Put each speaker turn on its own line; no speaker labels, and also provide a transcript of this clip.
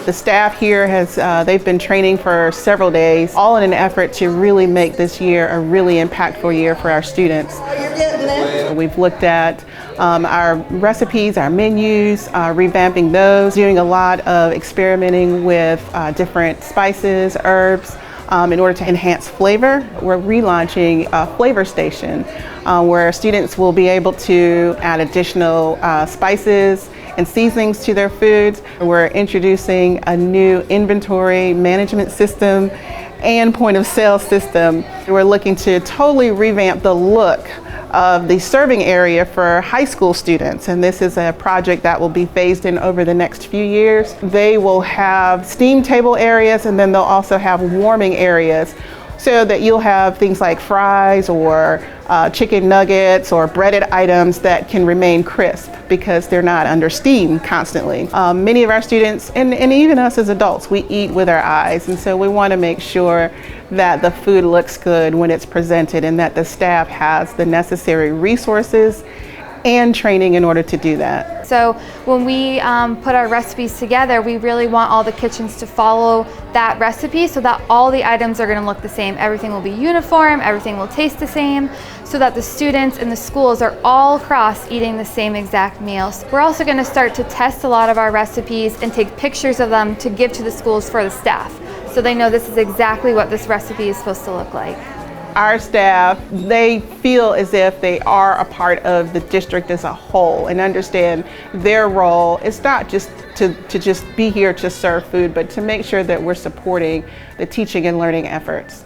The staff here they've been training for several days, all in an effort to really make this year a really impactful year for our students. We've looked at our recipes, our menus, revamping those, doing a lot of experimenting with different spices, herbs, in order to enhance flavor. We're relaunching a flavor station where students will be able to add additional spices and seasonings to their foods. We're introducing a new inventory management system and point of sale system. We're looking to totally revamp the look of the serving area for high school students, and this is a project that will be phased in over the next few years. They will have steam table areas, and then they'll also have warming areas, so that you'll have things like fries or chicken nuggets or breaded items that can remain crisp because they're not under steam constantly. Many of our students, and even us as adults, we eat with our eyes, and so we want to make sure that the food looks good when it's presented and that the staff has the necessary resources and training in order to do that.
So when we put our recipes together, we really want all the kitchens to follow that recipe so that all the items are going to look the same. Everything will be uniform, everything will taste the same, so that the students in the schools are all across eating the same exact meals. We're also going to start to test a lot of our recipes and take pictures of them to give to the schools for the staff, so they know this is exactly what this recipe is supposed to look like.
Our staff, they feel as if they are a part of the district as a whole and understand their role. It's not just to just be here to serve food, but to make sure that we're supporting the teaching and learning efforts.